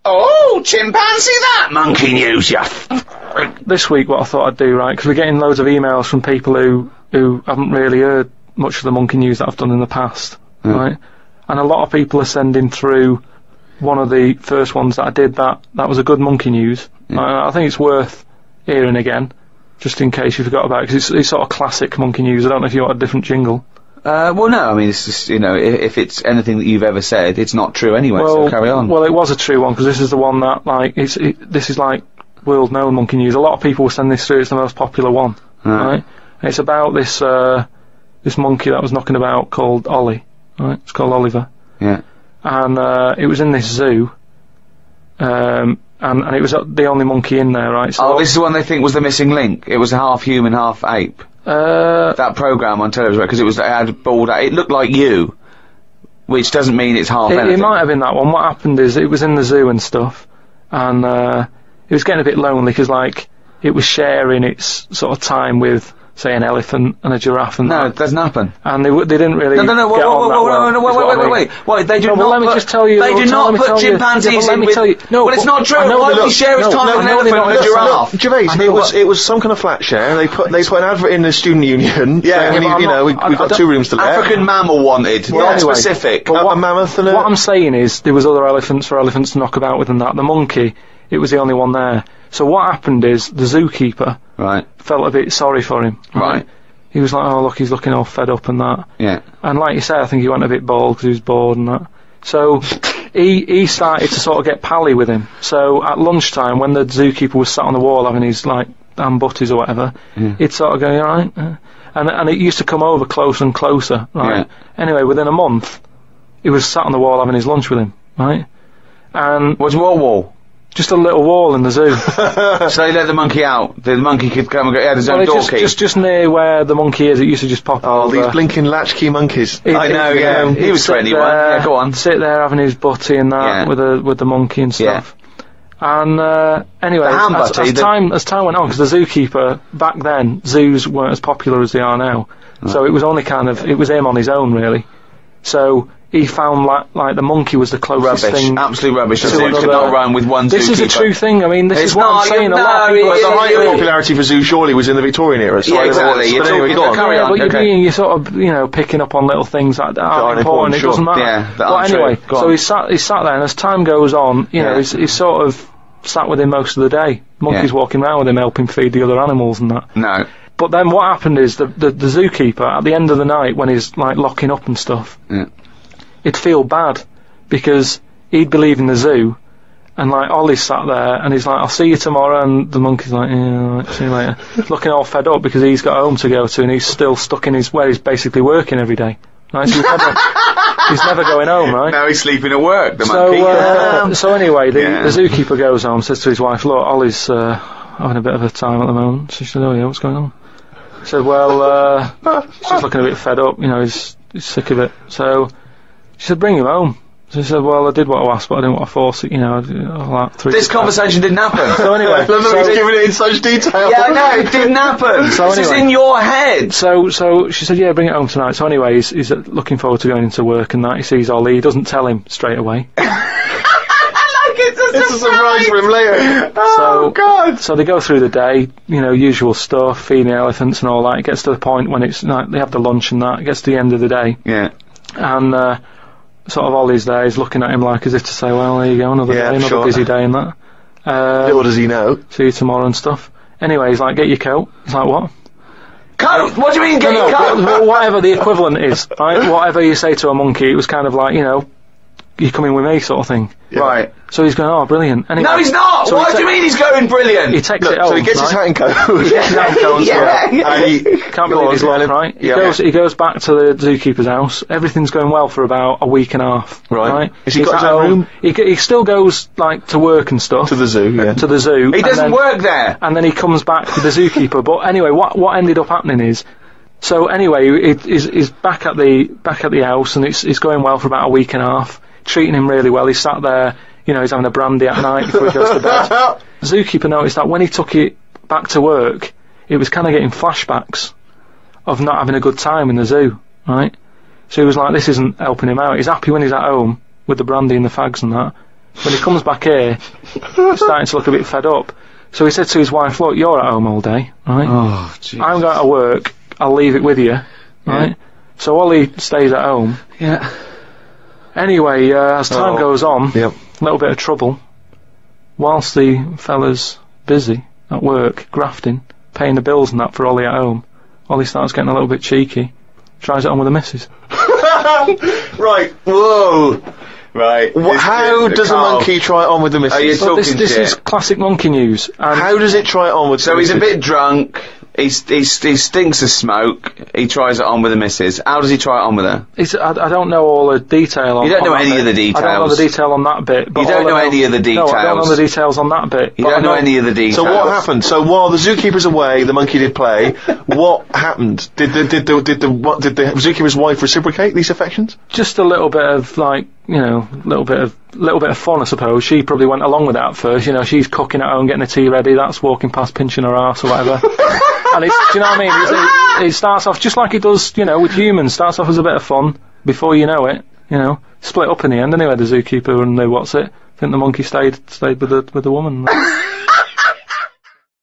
Oh, chimpanzee that monkey news, you This week, what I thought I'd do, right, because we're getting loads of emails from people who haven't really heard much of the monkey news that I've done in the past, right? And a lot of people are sending through one of the first ones that I did that was a good monkey news. I think it's worth hearing again, just in case you forgot about it, because it's sort of classic monkey news. I don't know if you want a different jingle. Well, no, I mean, it's just, you know, if it's anything that you've ever said, it's not true anyway, so carry on. Well, it was a true one, because this is the one that, like, this is like world-known monkey news. A lot of people will send this through. It's the most popular one, right? And it's about this this monkey that was knocking about called Ollie, right? It's called Oliver. Yeah. And it was in this zoo, and it was the only monkey in there, right? So this is the one they think was the missing link. It was half human, half ape. That programme on television, because it had bald. It looked like you, which doesn't mean it's half anything. It might have been that one. What happened is it was in the zoo and stuff, and it was getting a bit lonely because, like, it was sharing its sort of time with, say, an elephant and a giraffe and No, that. it doesn't happen. And they didn't really No, get on that well. wait. Why, they do No, not well, let me put, just tell you. They do not put chimpanzees in with... No, well, it's not true. Why would he share his time with an elephant and a giraffe? Gervais, it was some kind of flat share. They put an advert in the student union. Yeah, we've got 2 rooms to let. African mammal wanted, not anyway, specific. A mammoth and what I'm saying is, there was other elephants for elephants to knock about with and that. The monkey, it was the only one there. So what happened is, the zookeeper felt a bit sorry for him. Right. He was like, oh, look, he's looking all fed up and that. Yeah. And like you say, I think he went a bit bald because he was bored and that. So he started to sort of get pally with him. So at lunchtime, when the zookeeper was sat on the wall having his, like, ham butties or whatever, he'd sort of go, you alright? And it used to come over closer and closer, right? Yeah. Anyway, within a month, he was sat on the wall having his lunch with him, right? And... What's your wall? Just a little wall in the zoo. So they let the monkey out. The monkey could come and go. He had his own door key. Just near where the monkey is, it used to just pop over. These blinking latchkey monkeys. I know, yeah. He was 21. Yeah, go on. Sit there having his butty and that with the monkey and stuff. Yeah. And anyway, as time went on, because the zookeeper back then, zoos weren't as popular as they are now. Right. So it was only it was him on his own really. So he found like the monkey was the closest thing. Absolute rubbish. The zoo could not run with one zookeeper. This is a true thing. I mean, this is what I'm saying. A lot of people. The height of popularity for zoo surely was in the Victorian era. So exactly. You're sort of picking up on little things that aren't important. It doesn't matter. Yeah. But anyway, so he sat there, and as time goes on, you know, he's sort of sat with him most of the day. Monkey's walking around with him, helping feed the other animals and that. No. But then what happened is the zookeeper at the end of the night when he's like locking up and stuff. Yeah. He'd feel bad because he'd be leaving the zoo and like Ollie's sat there and he's like, I'll see you tomorrow, and the monkey's like, yeah, right, see you later. Looking all fed up because he's got home to go to and he's still stuck in where he's basically working every day. Right, so he's never going home, right? Now he's sleeping at work, the monkey. So anyway, the zookeeper goes home, says to his wife, look, Ollie's having a bit of a time at the moment. So she said, oh yeah, what's going on? He said, well, he's just looking a bit fed up, you know, he's sick of it. So she said, bring him home. So he said, well, I did what I asked, but I didn't want to force it, you know. This conversation didn't happen. So anyway. He's giving it in such detail. Yeah, I know, it didn't happen. So this is in your head. So she said, yeah, bring it home tonight. So anyway, he's looking forward to going into work and that. He sees Ollie. He doesn't tell him straight away. It's a surprise for him later. Oh, God. So they go through the day, you know, usual stuff, feeding the elephants and all that. It gets to the point when it's like, they have the lunch and that. It gets to the end of the day. Yeah. And sort of Ollie's there, he's looking at him like as if to say, well, there you go, another busy day and that. Little does he know. See you tomorrow and stuff. Anyway, he's like, get your coat. He's like, what? Coat? What do you mean, get your coat? Whatever the equivalent is, right? Whatever you say to a monkey, it was kind of like, you know, you're coming with me sort of thing. Yeah. Right. So he's going, oh, brilliant. Anyway, no, he's not! So what do you mean he's going brilliant? He takes it home, so he gets his hat and coat. And he can't believe his luck, right? He goes back to the zookeeper's house. Everything's going well for about a week and a half. Right. Has he got his own room? He still goes, like, to work and stuff. To the zoo, yeah. To the zoo. He doesn't work there! And then he comes back with the zookeeper. But anyway, what ended up happening is, so anyway, he's back at the house, and it's going well for about a week and a half. Treating him really well. He's sat there, you know, he's having a brandy at night before he goes to bed. The zookeeper noticed that when he took it back to work, it was kind of getting flashbacks of not having a good time in the zoo, right? So he was like, this isn't helping him out. He's happy when he's at home with the brandy and the fags and that, When he comes back here, he's starting to look a bit fed up. So he said to his wife, look, you're at home all day, right? Oh, Jesus. I'm going to work, I'll leave it with you, right? So Ollie stays at home. Yeah. Anyway, as time goes on, Yep. a little bit of trouble. Whilst the fella's busy at work, grafting, paying the bills and that for Ollie at home, Ollie starts getting a little bit cheeky, tries it on with the missus. Right. Whoa. Right. How does a monkey try it on with the missus? Are you Well, talking this shit? is classic monkey news. And How does it try it on with So the he's a missus? bit drunk. He stinks of smoke. He tries it on with the missus. How does he try it on with her? I don't know all the detail on You don't know on that any of bit. the I don't know details. the detail on that bit. But You don't all I know any of the No, I don't know details. the details on that bit. You but don't I know any of the details. So what happened? So while the zookeeper's away, the monkey did play. What happened? Did the zookeeper's wife reciprocate these affections? Just a little bit of, like, you know, little bit of fun, I suppose. She probably went along with that at first. You know, she's cooking at home, getting the tea ready. That's walking past, pinching her arse or whatever. And it's, do you know what I mean? It starts off just like it does, you know, with humans. Starts off as a bit of fun. Before you know it, you know, split up in the end. Anyway, the zookeeper and the I think the monkey stayed with the woman.